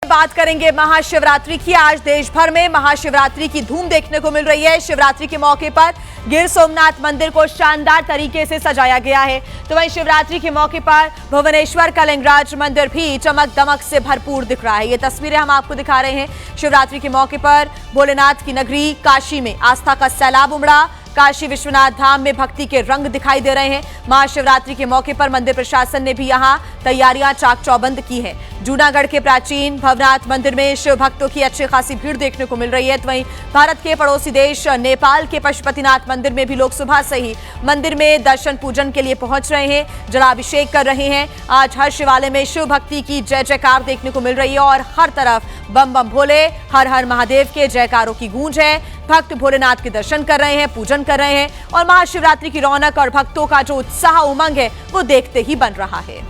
बात करेंगे महाशिवरात्रि की। आज देश भर में महाशिवरात्रि की धूम देखने को मिल रही है। शिवरात्रि के मौके पर गिर सोमनाथ मंदिर को शानदार तरीके से सजाया गया है, तो वहीं शिवरात्रि के मौके पर भुवनेश्वर का लिंगराज मंदिर भी चमक दमक से भरपूर दिख रहा है। ये तस्वीरें हम आपको दिखा रहे हैं। शिवरात्रि के मौके पर भोलेनाथ की नगरी काशी में आस्था का सैलाब उमड़ा। काशी विश्वनाथ धाम में भक्ति के रंग दिखाई दे रहे हैं। महाशिवरात्रि के मौके पर मंदिर प्रशासन ने भी यहां तैयारियां चाक चौबंद की है। जूनागढ़ के प्राचीन भवनाथ मंदिर में शिव भक्तों की अच्छी खासी भीड़ देखने को मिल रही है। तो वहीं भारत के पड़ोसी देश नेपाल के पशुपतिनाथ मंदिर में भी लोग सुबह से ही मंदिर में दर्शन पूजन के लिए पहुंच रहे हैं, जलाभिषेक कर रहे हैं। आज हर शिवालय में शिव भक्ति की जय जयकार देखने को मिल रही है और हर तरफ बम बम भोले, हर हर महादेव के जयकारों की गूंज है। भक्त भोलेनाथ के दर्शन कर रहे हैं, पूजन कर रहे हैं और महाशिवरात्रि की रौनक और भक्तों का जो उत्साह उमंग है वो देखते ही बन रहा है।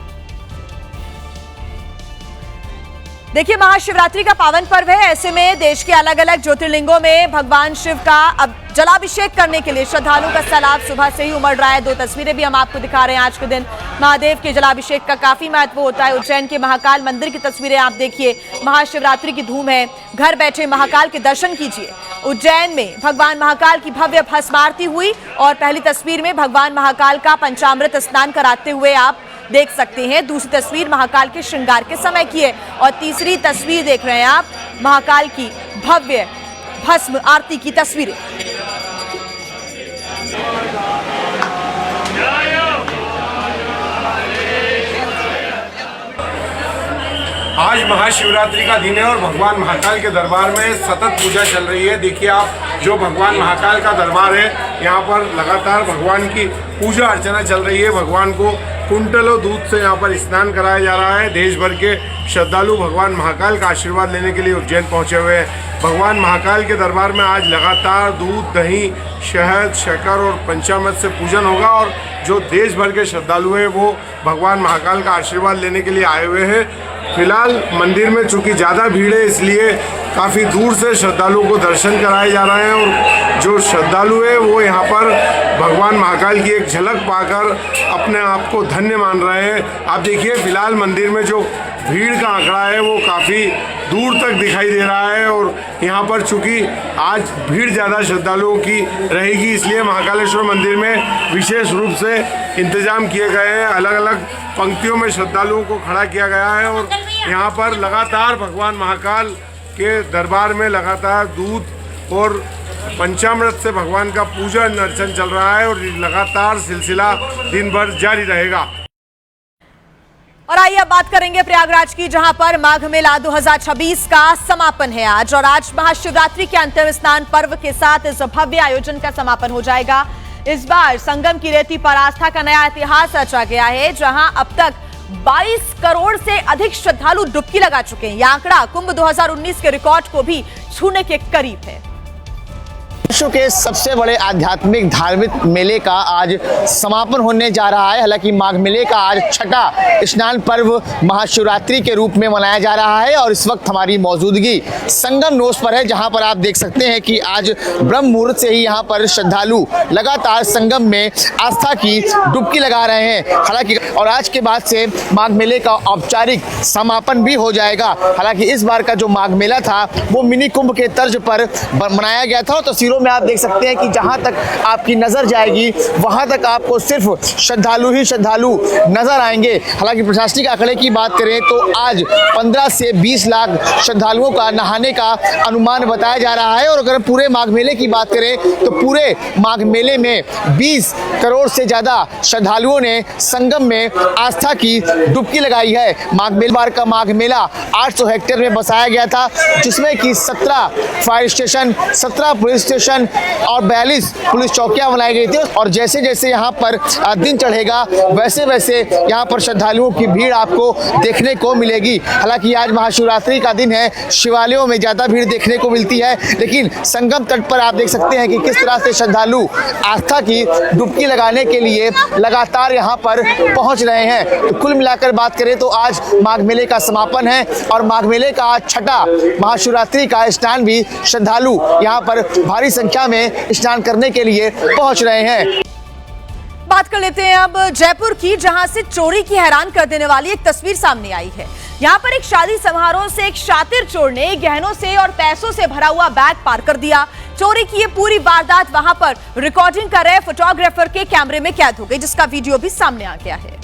देखिए, महाशिवरात्रि का पावन पर्व है, ऐसे में देश के अलग अलग ज्योतिर्लिंगों में भगवान शिव का अब जलाभिषेक करने के लिए श्रद्धालुओं का सैलाब सुबह से ही उमड़ रहा है। दो तस्वीरें भी हम आपको दिखा रहे हैं। आज के दिन महादेव के जलाभिषेक का काफी महत्व होता है। उज्जैन के महाकाल मंदिर की तस्वीरें आप देखिए। महाशिवरात्रि की धूम है, घर बैठे महाकाल के दर्शन कीजिए। उज्जैन में भगवान महाकाल की भव्य भस्म आरती हुई और पहली तस्वीर में भगवान महाकाल का पंचामृत स्नान कराते हुए आप देख सकते हैं। दूसरी तस्वीर महाकाल के श्रृंगार के समय की है और तीसरी तस्वीर देख रहे हैं आप महाकाल की भव्य भस्म आरती की तस्वीरें। आज महाशिवरात्रि का दिन है और भगवान महाकाल के दरबार में सतत पूजा चल रही है। देखिए आप, जो भगवान महाकाल का दरबार है, यहाँ पर लगातार भगवान की पूजा अर्चना चल रही है। भगवान को कुंटलों दूध से यहाँ पर स्नान कराया जा रहा है। देश भर के श्रद्धालु भगवान महाकाल का आशीर्वाद लेने के लिए उज्जैन पहुँचे हुए हैं। भगवान महाकाल के दरबार में आज लगातार दूध, दही, शहद, शक्कर और पंचामृत से पूजन होगा और जो देश भर के श्रद्धालु हैं वो भगवान महाकाल का आशीर्वाद लेने के लिए आए हुए हैं। फिलहाल मंदिर में चूँकि ज़्यादा भीड़ है, इसलिए काफ़ी दूर से श्रद्धालुओं को दर्शन कराए जा रहे हैं और जो श्रद्धालु है वो यहाँ पर भगवान महाकाल की एक झलक पाकर अपने आप को धन्य मान रहे हैं। आप देखिए, फिलहाल मंदिर में जो भीड़ का आंकड़ा है वो काफ़ी दूर तक दिखाई दे रहा है और यहाँ पर चूँकि आज भीड़ ज़्यादा श्रद्धालुओं की रहेगी, इसलिए महाकालेश्वर मंदिर में विशेष रूप से इंतजाम किए गए हैं। अलग अलग पंक्तियों में श्रद्धालुओं को खड़ा किया गया है और यहाँ पर लगातार भगवान महाकाल के दरबार में लगातार दूध और पंचामृत से भगवान का पूजा अर्चन चल रहा है और लगातार सिलसिला दिन भर जारी रहेगा। और आइए अब बात करेंगे प्रयागराज की, जहां पर माघ मेला 2026 का समापन है आज। और आज महाशिवरात्रि के अंतिम स्नान पर्व के साथ इस भव्य आयोजन का समापन हो जाएगा। इस बार संगम की रेती पर आस्था का नया इतिहास रचा गया है, जहां अब तक 22 करोड़ से अधिक श्रद्धालु डुबकी लगा चुके हैं। यह आंकड़ा कुंभ 2019 के रिकॉर्ड को भी छूने के करीब है। विश्व के सबसे बड़े आध्यात्मिक धार्मिक मेले का आज समापन होने जा रहा है। हालांकि माघ मेले का आज छठा स्नान पर्व महाशिवरात्रि के रूप में मनाया जा रहा है और इस वक्त हमारी मौजूदगी संगम नोस पर है, जहां पर आप देख सकते हैं कि आज ब्रह्म मुहूर्त से ही यहां पर श्रद्धालु लगातार संगम में आस्था की डुबकी लगा रहे हैं। हालांकि और आज के बाद से माघ मेले का औपचारिक समापन भी हो जाएगा। हालांकि इस बार का जो माघ मेला था वो मिनी कुंभ के तर्ज पर मनाया गया था। तस्वीरों में आप देख सकते हैं कि जहां तक आपकी नजर जाएगी वहां तक आपको सिर्फ श्रद्धालु ही श्रद्धालु नजर आएंगे। हालांकि प्रशासनिक आंकड़े की बात करें तो आज 15 से 20 लाख श्रद्धालुओं का नहाने का अनुमान बताया जा रहा है। और अगर पूरे माघ मेले की बात करें तो पूरे माघ मेले में 20 करोड़ से ज्यादा श्रद्धालुओं ने संगम में आस्था की डुबकी लगाई है। माघ मेले बार का माघ मेला 800 हेक्टेयर में बसाया गया था, जिसमें कि 17 फायर स्टेशन, 17 पुलिस स्टेशन और 42 पुलिस चौकियां बनाई गई थी। और जैसे जैसे यहाँ पर दिन चढ़ेगा वैसे वैसे यहाँ पर श्रद्धालुओं की भीड़ आपको देखने को मिलेगी। हालांकि आज महाशिवरात्रि का दिन है, शिवालयों में ज्यादा भीड़ देखने को मिलती है, लेकिन संगम तट पर आप देख सकते हैं कि किस तरह से श्रद्धालु आस्था की डुबकी लगाने के लिए लगातार यहाँ पर पहुंच रहे हैं। तो कुल मिलाकर बात करें तो आज माघ मेले का समापन है और माघ मेले का आज छठा महाशिवरात्रि का स्नान भी श्रद्धालु यहाँ पर भारी संख्या में स्नान करने के लिए पहुंच रहे हैं। बात कर लेते हैं अब जयपुर की, जहां से चोरी की हैरान कर देने वाली एक तस्वीर सामने आई है। यहाँ पर एक शादी समारोह से एक शातिर चोर ने गहनों से और पैसों से भरा हुआ बैग पार कर दिया। चोरी की ये पूरी वारदात वहां पर रिकॉर्डिंग कर रहे फोटोग्राफर के कैमरे में कैद हो गई, जिसका वीडियो भी सामने आ गया है।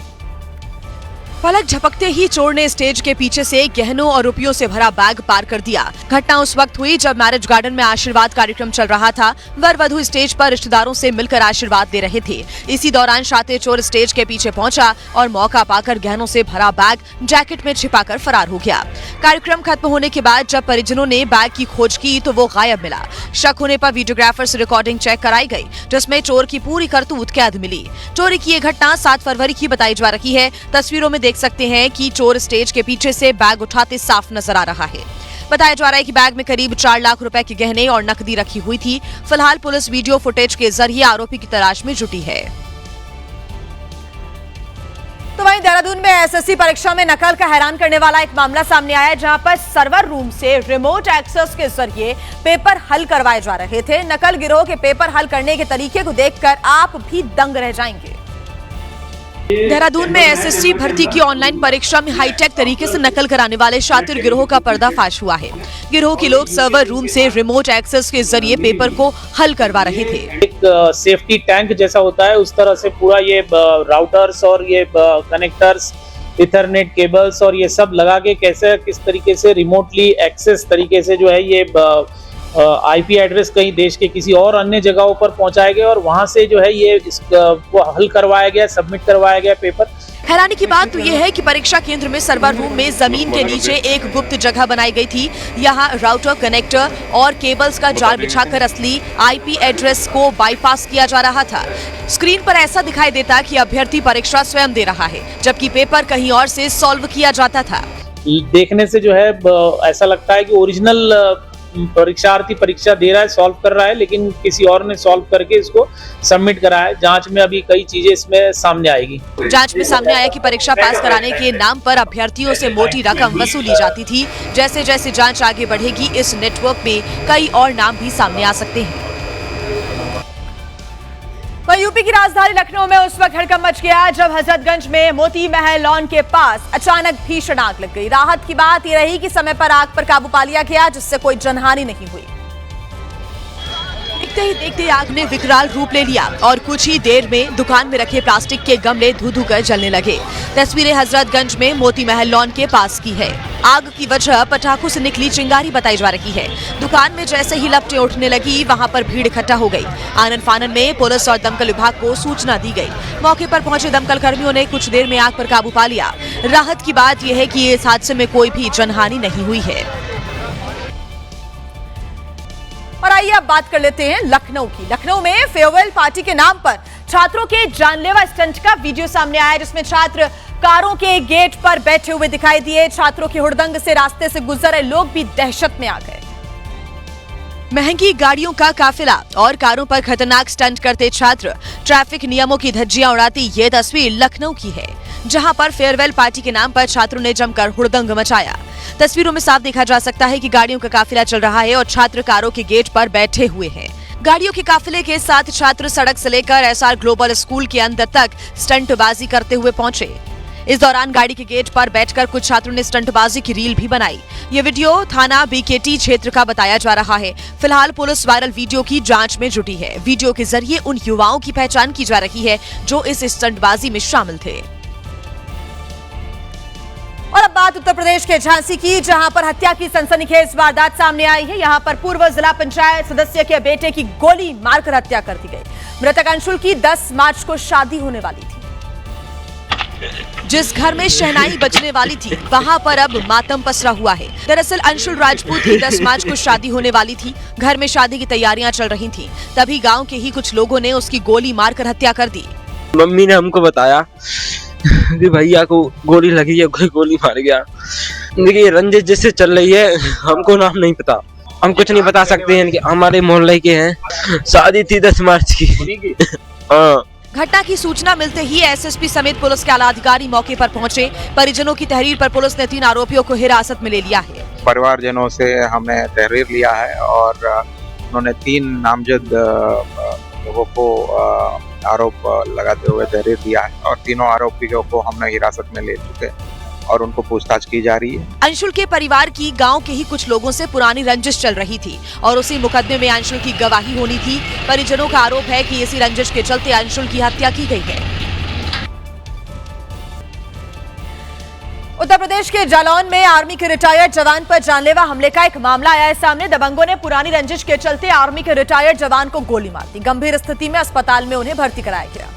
पलक झपकते ही चोर ने स्टेज के पीछे से गहनों और रुपयों से भरा बैग पार कर दिया। घटना उस वक्त हुई जब मैरिज गार्डन में आशीर्वाद कार्यक्रम चल रहा था। वर वधू स्टेज पर रिश्तेदारों से मिलकर आशीर्वाद दे रहे थे। इसी दौरान शातिर चोर स्टेज के पीछे पहुंचा और मौका पाकर गहनों से भरा बैग जैकेट में छिपाकर फरार हो गया। कार्यक्रम खत्म होने के बाद जब परिजनों ने बैग की खोज की तो वो गायब मिला। शक होने पर वीडियोग्राफर से रिकॉर्डिंग चेक कराई गई, जिसमें चोर की पूरी करतूत कैद मिली। चोरी की ये घटना 7 फरवरी की बताई जा रही है। तस्वीरों में देख सकते हैं कि चोर स्टेज के पीछे से बैग उठाते साफ नजर आ रहा है। बताया जा रहा है कि बैग में करीब 4 लाख रुपए के गहने और नकदी रखी हुई थी। फिलहाल पुलिस वीडियो फुटेज के जरिए आरोपी की तलाश में जुटी है। तो वहीं देहरादून में एसएससी परीक्षा में नकल का हैरान करने वाला एक मामला सामने आया, जहां पर सर्वर रूम से रिमोट एक्सेस के जरिए पेपर हल करवाए जा रहे थे। नकल गिरोह के पेपर हल करने के तरीके को देखकर आप भी दंग रह जाएंगे। देहरादून में एसएससी भर्ती की ऑनलाइन परीक्षा में हाईटेक तरीके से नकल कराने वाले शातिर गिरोह का पर्दाफाश हुआ है। गिरोह के लोग सर्वर रूम से रिमोट एक्सेस के जरिए पेपर को हल करवा रहे थे। एक सेफ्टी टैंक जैसा होता है, उस तरह से पूरा ये राउटर्स और ये कनेक्टर्स, इथरनेट केबल्स और ये सब लगा के किस तरीके से रिमोटली एक्सेस तरीके से जो है ये आईपी एड्रेस कहीं देश के किसी और अन्य जगहों पर पहुंचाए गए और वहां से जो है ये वो हल करवाया गया, सबमिट करवाया गया पेपर। हैरानी की बात तो यह है कि परीक्षा केंद्र में सर्वर रूम में जमीन के नीचे एक गुप्त जगह बनाई गई थी। यहाँ राउटर, कनेक्टर और केबल्स का जाल बिछाकर असली आईपी एड्रेस को बाईपास किया जा रहा था। स्क्रीन पर ऐसा दिखाई देता कि अभ्यर्थी परीक्षा स्वयं दे रहा है, जबकि पेपर कहीं और से सॉल्व किया जाता था। देखने से जो है ऐसा लगता है कि ओरिजिनल परीक्षार्थी परीक्षा दे रहा है, सॉल्व कर रहा है, लेकिन किसी और ने सॉल्व करके इसको सबमिट करा है। जांच में अभी कई चीजें इसमें सामने आएगी। जांच में सामने आया कि परीक्षा पास कराने के नाम पर अभ्यर्थियों से मोटी रकम वसूली जाती थी। जैसे जैसे जांच आगे बढ़ेगी, इस नेटवर्क में कई और नाम भी सामने आ सकते हैं। वहीं यूपी की राजधानी लखनऊ में उस वक्त हड़कंप मच गया जब हजरतगंज में मोती महल लॉन के पास अचानक भीषण आग लग गई। राहत की बात यह रही कि समय पर आग पर काबू पा लिया गया, जिससे कोई जनहानि नहीं हुई। देखते ही देखते आग ने विकराल रूप ले लिया और कुछ ही देर में दुकान में रखे प्लास्टिक के गमले धू-धू कर जलने लगे। तस्वीरें हजरतगंज में मोती महल लॉन के पास की है। आग की वजह पटाखों से निकली चिंगारी बताई जा रही है। दुकान में जैसे ही लपटें उठने लगी, वहां पर भीड़ इकट्ठा हो गई। आनन फानन में पुलिस और दमकल विभाग को सूचना दी गई। मौके पर पहुंचे दमकल कर्मियों ने कुछ देर में आग पर काबू पा लिया। राहत की बात यह है कि इस हादसे में कोई भी जनहानि नहीं हुई है। और आइए अब बात कर लेते हैं लखनऊ की। लखनऊ में फेयरवेल पार्टी के नाम पर छात्रों के जानलेवा स्टंट का वीडियो सामने आया, जिसमें छात्र कारों के गेट पर बैठे हुए दिखाई दिए। छात्रों की हुड़दंग से रास्ते से गुजर रहे लोग भी दहशत में आ गए। महंगी गाड़ियों का काफिला और कारों पर खतरनाक स्टंट करते छात्र, ट्रैफिक नियमों की धज्जियां उड़ाती ये तस्वीर लखनऊ की है, जहां पर फेयरवेल पार्टी के नाम पर छात्रों ने जमकर हुड़दंग मचाया। तस्वीरों में साफ देखा जा सकता है कि गाड़ियों का काफिला चल रहा है और छात्र कारों के गेट पर बैठे हुए हैं। गाड़ियों के काफिले के साथ छात्र सड़क से लेकर एसआर ग्लोबल स्कूल के अंदर तक स्टंटबाजी करते हुए पहुंचे। इस दौरान गाड़ी के गेट पर बैठकर कुछ छात्रों ने स्टंटबाजी की रील भी बनाई। ये वीडियो थाना बीकेटी क्षेत्र का बताया जा रहा है। फिलहाल पुलिस वायरल वीडियो की जांच में जुटी है। वीडियो के जरिए उन युवाओं की पहचान की जा रही है जो इस स्टंटबाजी में शामिल थे। और अब बात उत्तर प्रदेश के झांसी की, जहां पर हत्या की सनसनीखेज वारदात सामने आई है। यहां पर पूर्व जिला पंचायत सदस्य के बेटे की गोली मारकर हत्या कर दी गई। मृतक अंशुल की 10 मार्च को शादी होने वाली थी। जिस घर में शहनाई बजने वाली थी, वहां पर अब मातम पसरा हुआ है। दरअसल अंशुल राजपूत की 10 मार्च को शादी होने वाली थी। घर में शादी की तैयारियां चल रही थी, तभी गांव के ही कुछ लोगों ने उसकी गोली मारकर हत्या कर दी। मम्मी ने हमको बताया कि भैया को गोली लगी है, कोई गोली मार गया। देखिए रंजिश जिससे चल रही है, हमको नाम नहीं पता, हम कुछ नहीं बता सकते हैं कि हमारे मोहल्ले के हैं। शादी थी 10 मार्च की। हाँ। घटना की सूचना मिलते ही एसएसपी समेत पुलिस के आला अधिकारी मौके पर पहुंचे। परिजनों की तहरीर पर पुलिस ने 3 आरोपियों को हिरासत में ले लिया है। परिवारजनों से हमने तहरीर लिया है और उन्होंने 3 नामजद लोगों को आरोप लगाते हुए तहरीर दिया है और तीनों आरोपियों को हमने हिरासत में ले चुके। और उनको पूछताछ की जा रही है। अंशुल के परिवार की गांव के ही कुछ लोगों से पुरानी रंजिश चल रही थी और उसी मुकदमे में अंशुल की गवाही होनी थी। परिजनों का आरोप है कि इसी रंजिश के चलते अंशुल की हत्या की गई है। उत्तर प्रदेश के जालौन में आर्मी के रिटायर्ड जवान पर जानलेवा हमले का एक मामला आया है सामने। दबंगों ने पुरानी रंजिश के चलते आर्मी के रिटायर्ड जवान को गोली मार दी। गंभीर स्थिति में अस्पताल में उन्हें भर्ती कराया गया।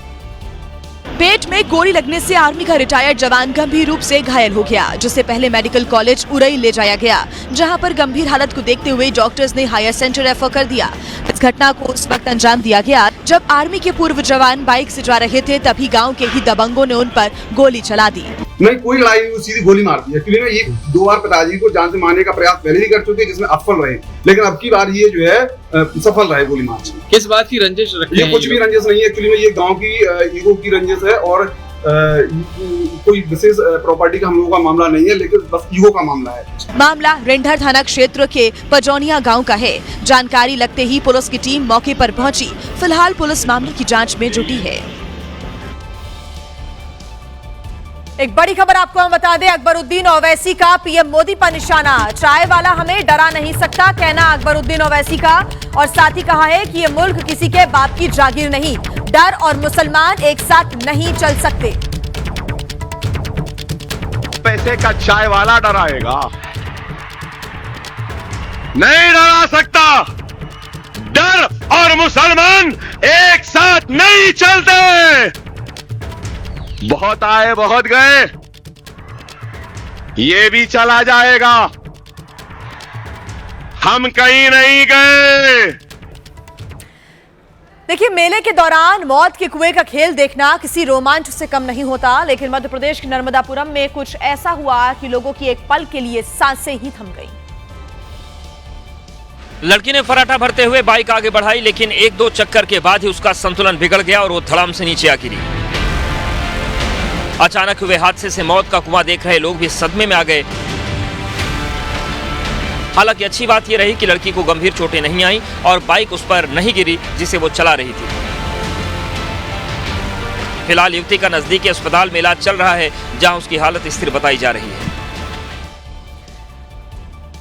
पेट में गोली लगने से आर्मी का रिटायर्ड जवान गंभीर रूप से घायल हो गया, जिसे पहले मेडिकल कॉलेज उरई ले जाया गया, जहां पर गंभीर हालत को देखते हुए डॉक्टर्स ने हायर सेंटर रेफर कर दिया। इस घटना को उस वक्त अंजाम दिया गया जब आर्मी के पूर्व जवान बाइक से जा रहे थे, तभी गांव के ही दबंगों ने उन पर गोली चला दी। नहीं, कोई लड़ाई नहीं, सीधी गोली मार दी। एक्चुअली में ये 2 बार पिताजी को जान से मारने का प्रयास पहले भी कर चुके, जिसमें असफल रहे, लेकिन अब की बार ये जो है सफल रहे गोली मारने। किस बात की रंजिश रखते हैं? ये कुछ भी रंजिश नहीं है। एक्चुअली में ये गांव की ईगो की रंजिश है और कोई विशेष प्रॉपर्टी का हम लोगों का मामला नहीं है, लेकिन बस ईगो का मामला है। मामला रेंढर थाना क्षेत्र के पजौनिया गांव का है। जानकारी लगते ही पुलिस की टीम मौके पर पहुंची। फिलहाल पुलिस मामले की जांच में जुटी है। एक बड़ी खबर आपको हम बता दें, अकबरुद्दीन ओवैसी का पीएम मोदी पर निशाना। चाय वाला हमें डरा नहीं सकता, कहना अकबरुद्दीन ओवैसी का। और साथ ही कहा है कि ये मुल्क किसी के बाप की जागीर नहीं, डर और मुसलमान एक साथ नहीं चल सकते। पैसे का चाय वाला डराएगा, नहीं डरा सकता। डर और मुसलमान एक साथ नहीं चलते। बहुत आए बहुत गए, ये भी चला जाएगा, हम कहीं नहीं गए। देखिए, मेले के दौरान मौत के कुएं का खेल देखना किसी रोमांच से कम नहीं होता, लेकिन मध्य प्रदेश के नर्मदापुरम में कुछ ऐसा हुआ कि लोगों की एक पल के लिए सांसें ही थम गईं। लड़की ने फराटा भरते हुए बाइक आगे बढ़ाई, लेकिन 1-2 चक्कर के बाद ही उसका संतुलन बिगड़ गया और वो धड़ाम से नीचे आ गिरी। अचानक हुए हादसे से मौत का कुआं देख रहे लोग भी सदमे में आ गए। हालांकि अच्छी बात यह रही कि लड़की को गंभीर चोटें नहीं आई और बाइक उस पर नहीं गिरी जिसे वो चला रही थी। फिलहाल युवती का नजदीकी अस्पताल में इलाज चल रहा है, जहां उसकी हालत स्थिर बताई जा रही है।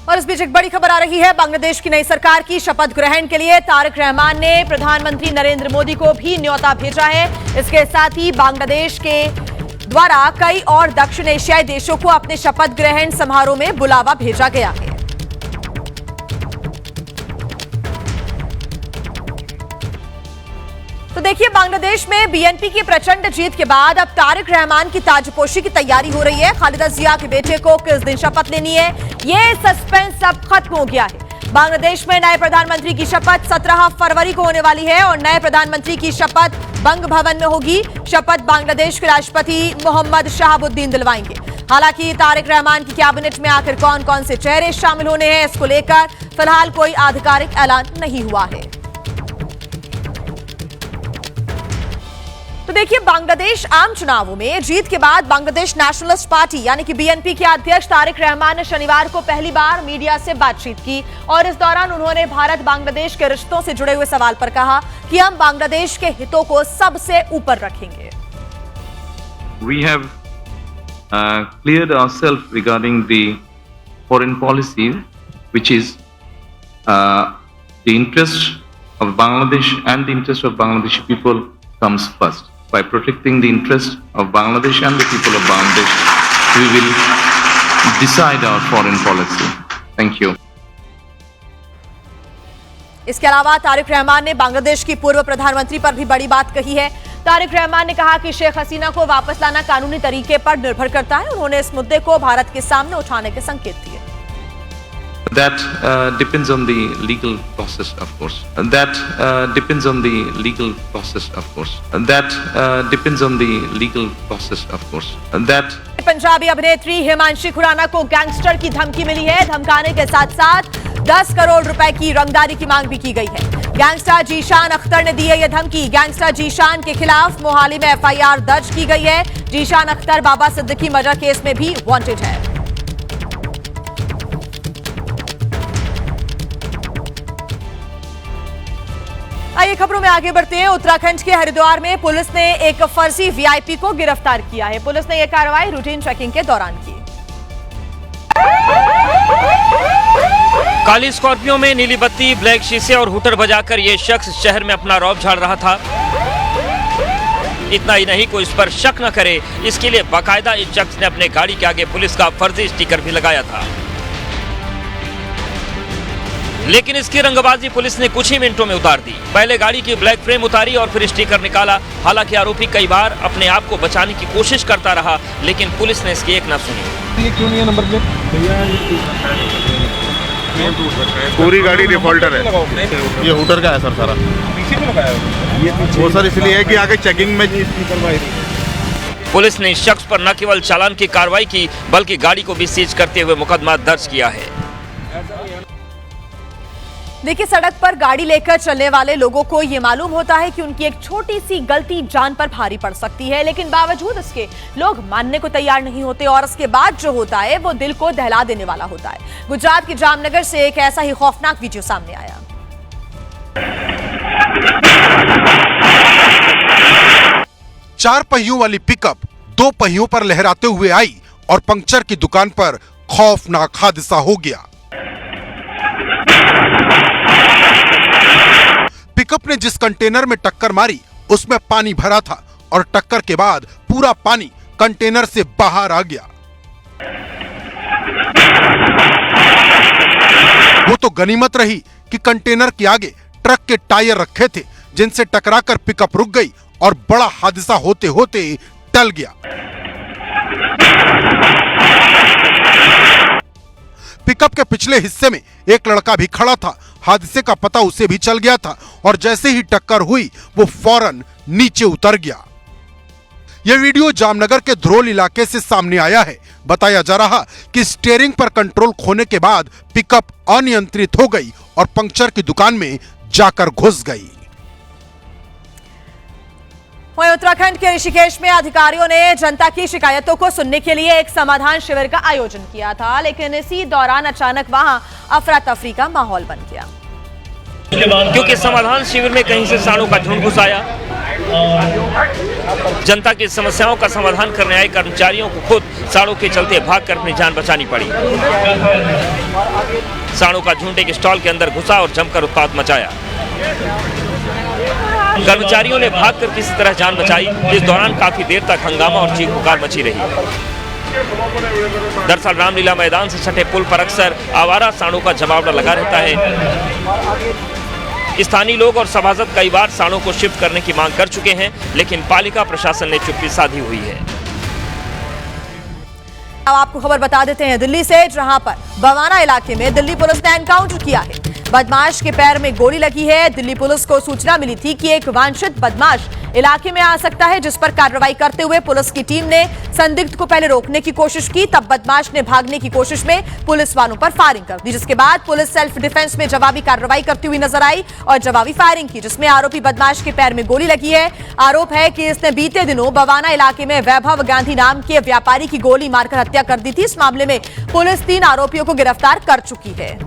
और इस बीच एक बड़ी खबर आ रही है बांग्लादेश की नई सरकार की शपथ ग्रहण के लिए तारिक रहमान ने प्रधानमंत्री नरेंद्र मोदी को भी न्योता भेजा है। इसके साथ ही बांग्लादेश के द्वारा कई और दक्षिण एशियाई देशों को अपने शपथ ग्रहण समारोह में बुलावा भेजा गया है। तो देखिए, बांग्लादेश में बीएनपी की प्रचंड जीत के बाद अब तारिक रहमान की ताजपोशी की तैयारी हो रही है। खालिदा जिया के बेटे को किस दिन शपथ लेनी है, ये सस्पेंस अब खत्म हो गया है। बांग्लादेश में नए प्रधानमंत्री की शपथ 17 फरवरी को होने वाली है और नए प्रधानमंत्री की शपथ बंग भवन में होगी। शपथ बांग्लादेश के राष्ट्रपति मोहम्मद शहाबुद्दीन दिलवाएंगे। हालांकि तारिक रहमान की कैबिनेट में आखिर कौन कौन से चेहरे शामिल होने हैं, इसको लेकर फिलहाल कोई आधिकारिक ऐलान नहीं हुआ है। तो देखिए, बांग्लादेश आम चुनावों में जीत के बाद बांग्लादेश नेशनलिस्ट पार्टी यानी कि बीएनपी के अध्यक्ष तारिक रहमान ने शनिवार को पहली बार मीडिया से बातचीत की और इस दौरान उन्होंने भारत बांग्लादेश के रिश्तों से जुड़े हुए सवाल पर कहा कि हम बांग्लादेश के हितों को सबसे ऊपर रखेंगे। We have cleared ourselves regarding the foreign policy, which is the interest of Bangladesh and the interest of Bangladeshi people comes first. By protecting the interest of Bangladesh and the people of Bangladesh, we will decide our foreign policy. Thank you. इसके अलावा तारिक रहमान ने बांग्लादेश की पूर्व प्रधानमंत्री पर भी बड़ी बात कही है। तारिक रहमान ने कहा कि शेख हसीना को वापस लाना कानूनी तरीके पर निर्भर करता है। उन्होंने इस मुद्दे को भारत के सामने उठाने के संकेत दिए। That depends on the legal process, of course. That depends on the legal process, of course. That depends on the legal process, of course. That Punjabi अभिनेत्री हिमांशी खुराना को गैंगस्टर की धमकी मिली है। धमकाने के साथ साथ 10 करोड़ रुपए की रंगदारी की मांग भी की गई है। गैंगस्टर जीशान अख्तर ने दी है यह धमकी। गैंगस्टर जीशान के खिलाफ मोहाली में एफआईआर दर्ज की गई है। जीशान अख्तर बाबा सिद्दीकी मर्डर केस में भी वांटेड है। आइए खबरों में आगे बढ़ते हैं। उत्तराखंड के हरिद्वार में पुलिस ने एक फर्जी वीआईपी को गिरफ्तार किया है। पुलिस ने यह कार्रवाई रूटीन चेकिंग के दौरान की। काली स्कॉर्पियो में नीली बत्ती, ब्लैक शीशे और हुटर बजाकर ये शख्स शहर में अपना रौब झाड़ रहा था। इतना ही नहीं, कोई इस पर शक न करे इसके लिए बाकायदा इस शख्स ने अपने गाड़ी के आगे पुलिस का फर्जी स्टिकर भी लगाया था। लेकिन इसकी रंगबाजी पुलिस ने कुछ ही मिनटों में उतार दी। पहले गाड़ी की ब्लैक फ्रेम उतारी और फिर स्टिकर निकाला। हालांकि आरोपी कई बार अपने आप को बचाने की कोशिश करता रहा, लेकिन पुलिस ने इसकी एक न सुनी। ये क्यों नहीं है नंबर प्लेट? पूरी गाड़ी डिफॉल्टर है। ये हुटर का है सर सारा। पीछे में लगाया है वो सर, इसलिए है कि आगे चेकिंग में करवाई थी। पुलिस ने इस शख्स पर न केवल चालान की कार्रवाई की, बल्कि गाड़ी को भी सीज करते हुए मुकदमा दर्ज किया है। देखिए, सड़क पर गाड़ी लेकर चलने वाले लोगों को ये मालूम होता है कि उनकी एक छोटी सी गलती जान पर भारी पड़ सकती है, लेकिन बावजूद इसके लोग मानने को तैयार नहीं होते और इसके बाद जो होता है वो दिल को दहला देने वाला होता है। गुजरात के जामनगर से एक ऐसा ही खौफनाक वीडियो सामने आया। चार पहियों वाली पिकअप दो पहियों पर लहराते हुए आई और पंक्चर की दुकान पर खौफनाक हादसा हो गया। पिकअप ने जिस कंटेनर में टक्कर मारी उसमें पानी भरा था और टक्कर के बाद पूरा पानी कंटेनर से बाहर आ गया। वो तो गनीमत रही कि कंटेनर के आगे ट्रक के टायर रखे थे, जिनसे टकराकर पिकअप रुक गई और बड़ा हादसा होते होते टल गया। पिकअप के पिछले हिस्से में एक लड़का भी खड़ा था। हादसे का पता उसे भी चल गया था और जैसे ही टक्कर हुई वो फौरन नीचे उतर गया। यह वीडियो जामनगर के ध्रोल इलाके से सामने आया है। बताया जा रहा कि स्टीयरिंग पर कंट्रोल खोने के बाद पिकअप अनियंत्रित हो गई और पंक्चर की दुकान में जाकर घुस गई। वहीं उत्तराखंड के ऋषिकेश में अधिकारियों ने जनता की शिकायतों को सुनने के लिए एक समाधान शिविर का आयोजन किया था, लेकिन इसी दौरान अचानक वहां अफरा तफरी का माहौल बन गया, क्योंकि समाधान शिविर में कहीं से सांडों का झुंड घुस आया। जनता की समस्याओं का समाधान करने आए कर्मचारियों को खुद सांडों के चलते भागकर अपनी जान बचानी पड़ी। सांडों का झुंड एक स्टॉल के अंदर घुसा और जमकर उत्पात मचाया। कर्मचारियों ने भागकर किसी तरह जान बचाई। इस दौरान काफी देर तक हंगामा और चीख पुकार मची रही। दरअसल रामलीला मैदान से सटे पुल पर अक्सर आवारा सांडों का जमावड़ा लगा रहता है। स्थानीय लोग और सभासद कई बार सांडों को शिफ्ट करने की मांग कर चुके हैं, लेकिन पालिका प्रशासन ने चुप्पी साधी हुई है। अब आपको खबर बता देते हैं दिल्ली से, जहां पर बवाना इलाके में दिल्ली पुलिस ने एनकाउंटर किया है। बदमाश के पैर में गोली लगी है। दिल्ली पुलिस को सूचना मिली थी कि एक वांछित बदमाश इलाके में आ सकता है, जिस पर कार्रवाई करते हुए पुलिस की टीम ने संदिग्ध को पहले रोकने की कोशिश की। तब बदमाश ने भागने की कोशिश में पुलिस वालों पर फायरिंग कर दी, जिसके बाद पुलिस सेल्फ डिफेंस में जवाबी कार्रवाई करती हुई नजर आई और जवाबी फायरिंग की, जिसमें आरोपी बदमाश के पैर में गोली लगी है। आरोप है कि इसने बीते दिनों बवाना इलाके में वैभव गांधी नाम के व्यापारी की गोली मारकर हत्या कर दी थी। इस मामले में पुलिस 3 आरोपियों को गिरफ्तार कर चुकी है।